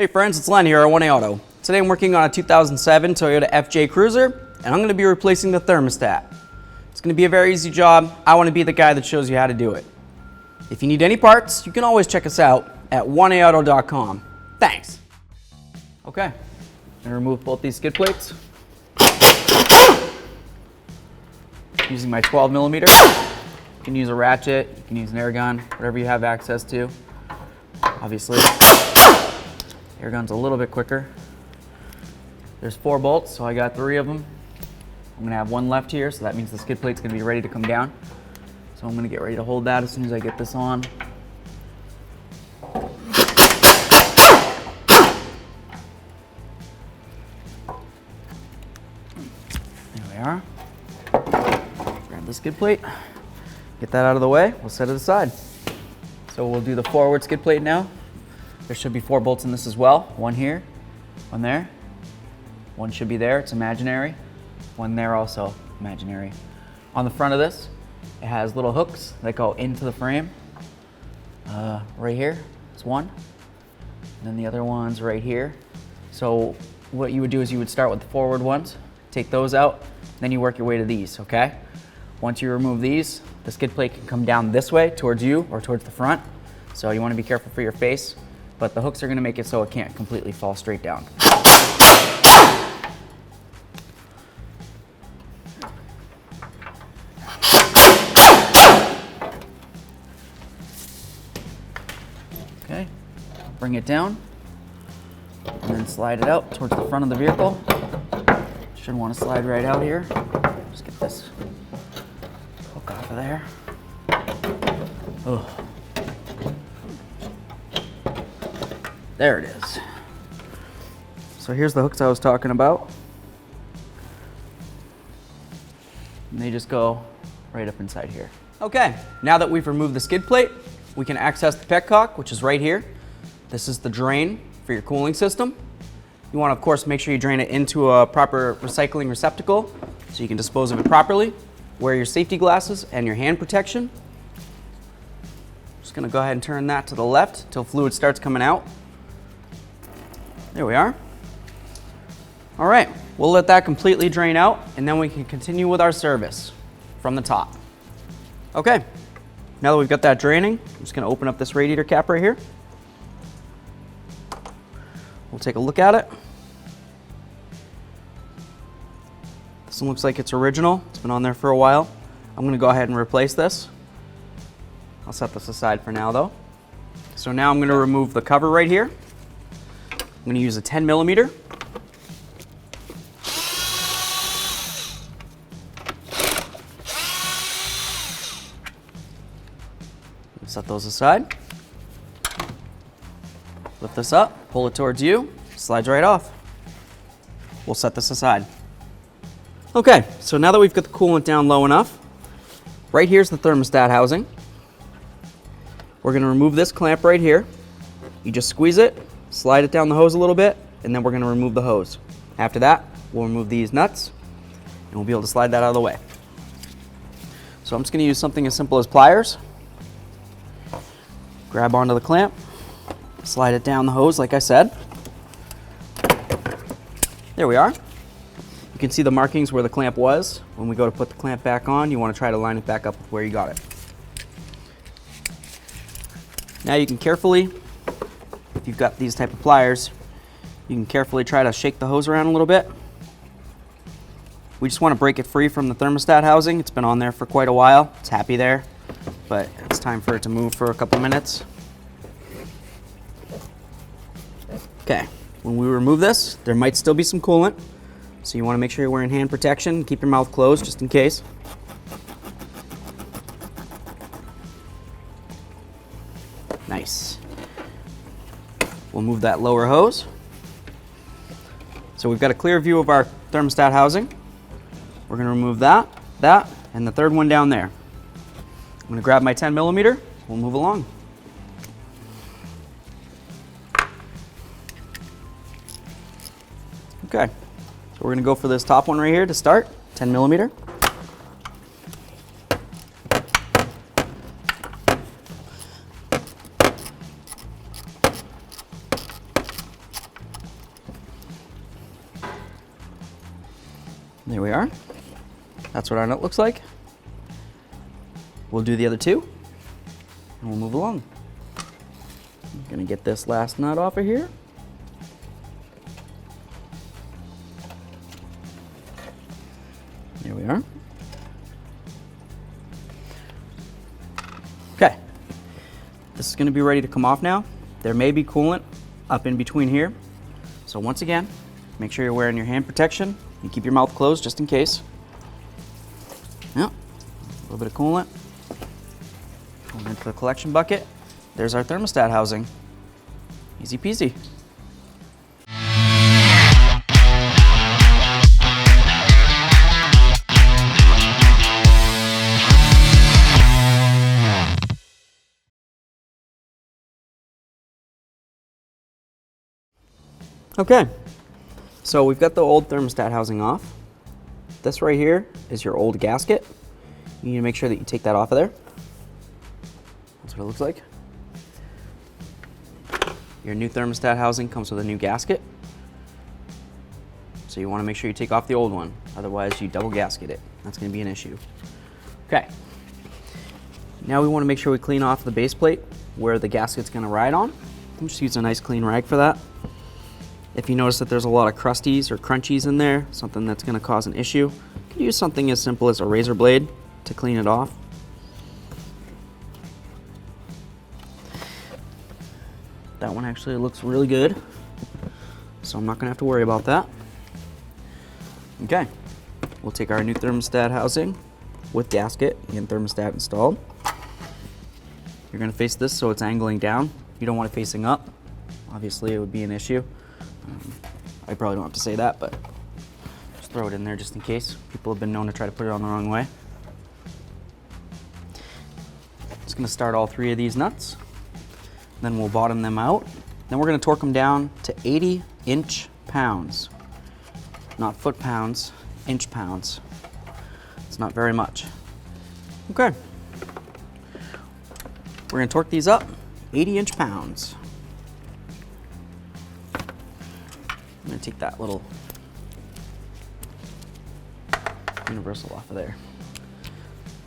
Hey friends, it's Len here at 1A Auto. Today I'm working on a 2007 Toyota FJ Cruiser, and I'm going to be replacing the thermostat. It's going to be a very easy job. I want to be the guy that shows you how to do it. If you need any parts, you can always check us out at 1aauto.com. Thanks. Okay, I'm going to remove both these skid plates. Using my 12mm. You can use a ratchet, you can use an air gun, whatever you have access to. Obviously, air gun's a little bit quicker. There's 4 bolts, so I got 3 of them. I'm gonna have 1 left here, so that means the skid plate's gonna be ready to come down. So I'm gonna get ready to hold that as soon as I get this on. There we are. Grab the skid plate, get that out of the way, we'll set it aside. So we'll do the forward skid plate now. There should be 4 bolts in this as well. 1 here, 1 there. 1 should be there, it's imaginary. 1 there also, imaginary. On the front of this, it has little hooks that go into the frame. Right here, it's 1. And then the other one's right here. So what you would do is you would start with the forward ones, take those out, then you work your way to these, okay? Once you remove these, the skid plate can come down this way towards you or towards the front. So you want to be careful for your face, but the hooks are going to make it so it can't completely fall straight down. Okay, bring it down and then slide it out towards the front of the vehicle. Should want to slide right out here. Just get this hook off of there. Oh. There it is. So here's the hooks I was talking about. And they just go right up inside here. Okay, now that we've removed the skid plate, we can access the petcock, which is right here. This is the drain for your cooling system. You want to, of course, make sure you drain it into a proper recycling receptacle so you can dispose of it properly. Wear your safety glasses and your hand protection. Just going to go ahead and turn that to the left until fluid starts coming out. There we are. All right, we'll let that completely drain out and then we can continue with our service from the top. Okay, now that we've got that draining, I'm just gonna open up this radiator cap right here. We'll take a look at it. This one looks like it's original. It's been on there for a while. I'm gonna go ahead and replace this. I'll set this aside for now though. So now I'm gonna remove the cover right here. I'm going to use a 10mm. Set those aside. Lift this up, pull it towards you, slides right off. We'll set this aside. Okay, so now that we've got the coolant down low enough, right here's the thermostat housing. We're going to remove this clamp right here. You just squeeze it, slide it down the hose a little bit, and then we're going to remove the hose. After that, we'll remove these nuts, and we'll be able to slide that out of the way. So I'm just going to use something as simple as pliers. Grab onto the clamp, slide it down the hose like I said. There we are. You can see the markings where the clamp was. When we go to put the clamp back on, you want to try to line it back up with where you got it. Now you can carefully, if you've got these type of pliers, you can carefully try to shake the hose around a little bit. We just want to break it free from the thermostat housing. It's been on there for quite a while. It's happy there, but it's time for it to move for a couple minutes. Okay, when we remove this, there might still be some coolant, so you want to make sure you're wearing hand protection. Keep your mouth closed just in case. Nice. We'll move that lower hose. So we've got a clear view of our thermostat housing. We're going to remove that, and the third one down there. I'm going to grab my 10mm. We'll move along. Okay, so we're going to go for this top one right here to start, 10mm. There we are. That's what our nut looks like. We'll do the other two, and we'll move along. I'm gonna get this last nut off of here. There we are. Okay, this is gonna be ready to come off now. There may be coolant up in between here. So once again, make sure you're wearing your hand protection and keep your mouth closed just in case. Yep, a little bit of coolant. Going into the collection bucket. There's our thermostat housing. Easy peasy. Okay, so we've got the old thermostat housing off. This right here is your old gasket. You need to make sure that you take that off of there. That's what it looks like. Your new thermostat housing comes with a new gasket. So you want to make sure you take off the old one, otherwise you double gasket it. That's going to be an issue. Okay. Now we want to make sure we clean off the base plate where the gasket's going to ride on. I'm just using a nice clean rag for that. If you notice that there's a lot of crusties or crunchies in there, something that's going to cause an issue, you can use something as simple as a razor blade to clean it off. That one actually looks really good, so I'm not going to have to worry about that. Okay, we'll take our new thermostat housing with gasket and thermostat installed. You're going to face this so it's angling down. You don't want it facing up. Obviously, it would be an issue. I probably don't have to say that, but just throw it in there just in case. People have been known to try to put it on the wrong way. Just going to start all three of these nuts. Then we'll bottom them out. Then we're going to torque them down to 80 inch-pounds. Not foot-pounds, inch-pounds. It's not very much. Okay. We're going to torque these up 80 inch-pounds. I'm going to take that little universal off of there.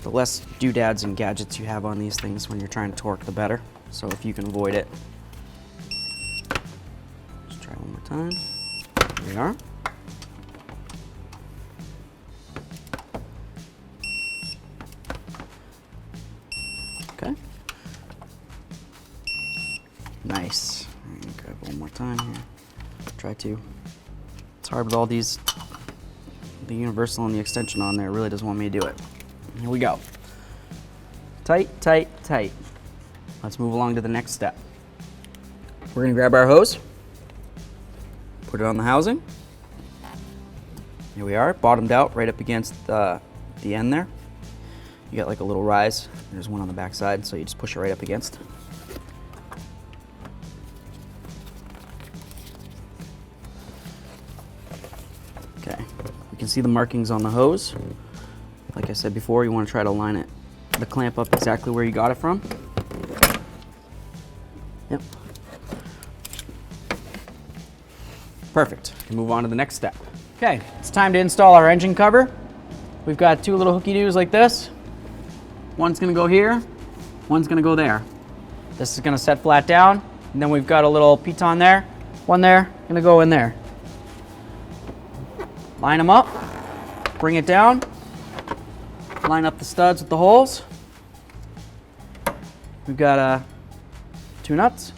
The less doodads and gadgets you have on these things when you're trying to torque, the better. So if you can avoid it, let's try one more time. Here we are. Okay. Nice. I'm gonna grab one more time here. Try to. It's hard with all these, the universal and the extension on there. It really doesn't want me to do it. Here we go. Tight, tight, tight. Let's move along to the next step. We're gonna grab our hose, put it on the housing. Here we are, bottomed out right up against the end there. You got like a little rise. There's one on the back side, so you just push it right up against. Okay, you can see the markings on the hose. Like I said before, you want to try to line it, the clamp up exactly where you got it from. Yep. Perfect. Move on to the next step. Okay, it's time to install our engine cover. We've got two little hooky-doos like this. One's gonna go here, one's gonna go there. This is gonna set flat down, and then we've got a little piton there, one there, gonna go in there. Line them up, bring it down, line up the studs with the holes. We've got two nuts.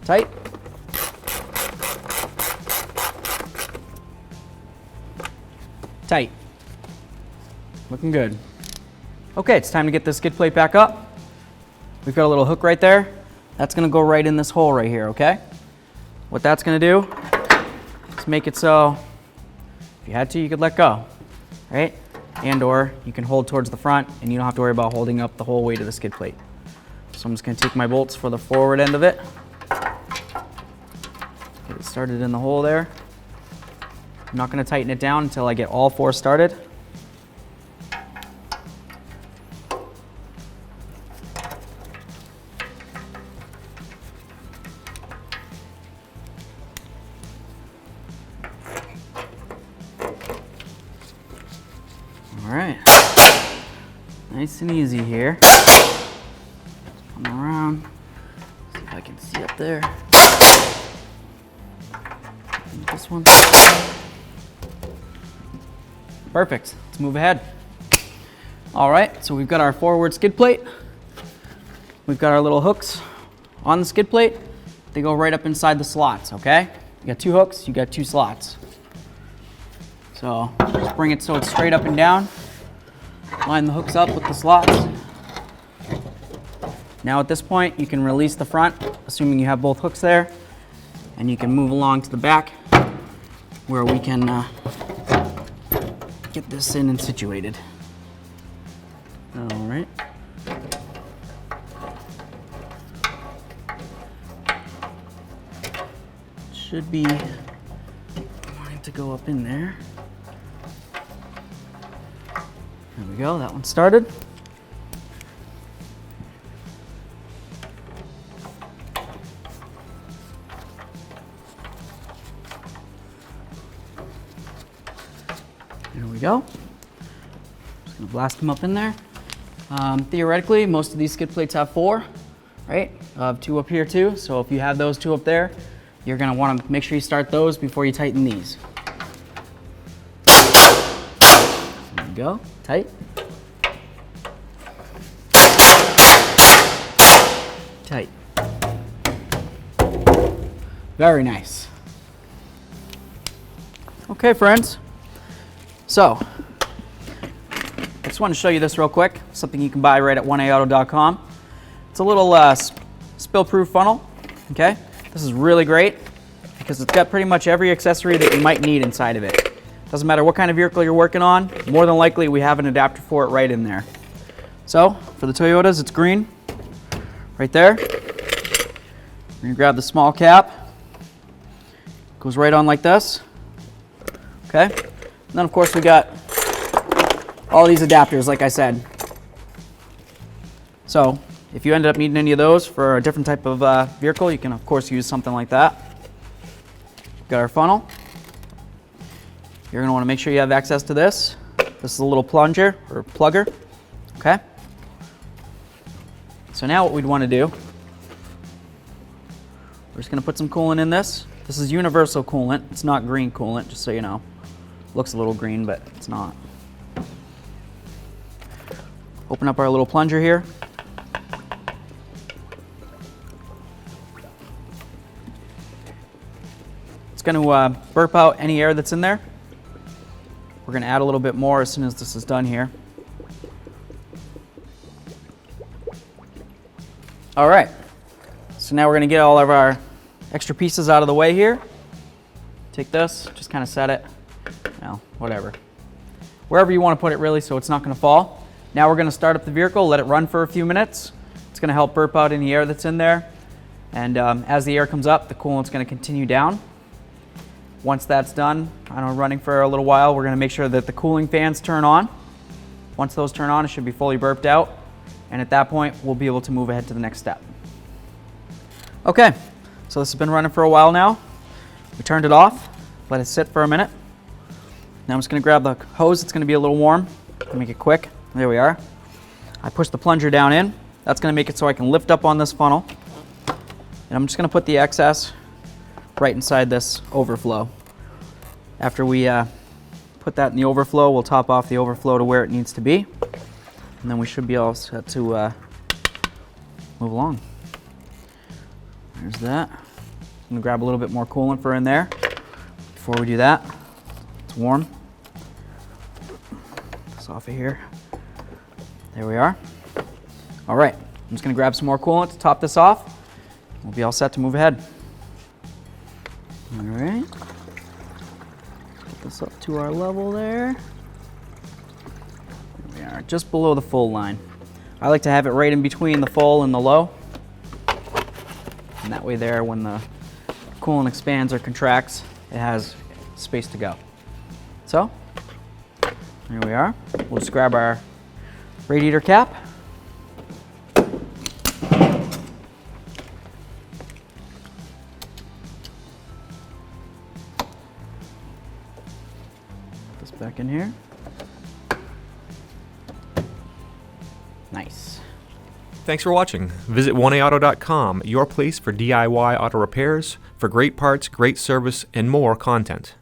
Tight. Tight. Looking good. Okay, it's time to get this skid plate back up. We've got a little hook right there. That's gonna go right in this hole right here, okay? What that's gonna do is make it so if you had to, you could let go, right? And or you can hold towards the front and you don't have to worry about holding up the whole weight of the skid plate. So I'm just gonna take my bolts for the forward end of it. Get it started in the hole there. I'm not gonna tighten it down until I get all four started. Nice and easy here. Come around. See if I can see up there. And this one. Perfect. Let's move ahead. All right, so we've got our forward skid plate. We've got our little hooks on the skid plate. They go right up inside the slots, okay? You got 2 hooks, you got 2 slots. So just bring it so it's straight up and down. Line the hooks up with the slots. Now at this point, you can release the front, assuming you have both hooks there, and you can move along to the back where we can get this in and situated. All right. Should be wanting to go up in there. There we go, that one started. There we go. Just gonna blast them up in there. Theoretically, most of these skid plates have 4, right? I have 2 up here too, so if you have those 2 up there, you're gonna wanna make sure you start those before you tighten these. There we go, tight. Tight. Very nice. Okay, friends. So, I just want to show you this real quick. Something you can buy right at 1aauto.com. It's a little spill-proof funnel, okay? This is really great because it's got pretty much every accessory that you might need inside of it. Doesn't matter what kind of vehicle you're working on, more than likely we have an adapter for it right in there. So, for the Toyotas, it's green, right there. You're gonna grab the small cap. Goes right on like this, okay? And then of course we got all these adapters, like I said. So, if you ended up needing any of those for a different type of vehicle, you can of course use something like that. Got our funnel. You're gonna wanna make sure you have access to this. This is a little plunger, or plugger, okay? So now what we'd wanna do, we're just gonna put some coolant in this. This is universal coolant, it's not green coolant, just so you know. Looks a little green, but it's not. Open up our little plunger here. It's going to burp out any air that's in there. We're going to add a little bit more as soon as this is done here. All right, so now we're going to get all of our extra pieces out of the way here. Take this, just kind of set it, well, whatever. Wherever you want to put it really, so it's not going to fall. Now we're going to start up the vehicle, let it run for a few minutes. It's going to help burp out any air that's in there. And as the air comes up, the coolant's going to continue down. Once that's done, I don't know, running for a little while, we're going to make sure that the cooling fans turn on. Once those turn on, it should be fully burped out. And at that point, we'll be able to move ahead to the next step. Okay, so this has been running for a while now. We turned it off, let it sit for a minute. Now I'm just going to grab the hose. It's going to be a little warm. Make it quick. There we are. I push the plunger down in. That's going to make it so I can lift up on this funnel. And I'm just going to put the excess right inside this overflow. After we put that in the overflow, we'll top off the overflow to where it needs to be. And then we should be all set to move along. There's that. I'm going to grab a little bit more coolant for in there. Before we do that, it's warm. Get this off of here. There we are. All right, I'm just going to grab some more coolant to top this off. We'll be all set to move ahead. All right. Get this up to our level there. There we are, just below the full line. I like to have it right in between the full and the low. And that way there, when the coolant expands or contracts, it has space to go. So, here we are. We'll just grab our radiator cap. Back in here. Nice. Thanks for watching. Visit 1aauto.com, your place for DIY auto repairs, for great parts, great service, and more content.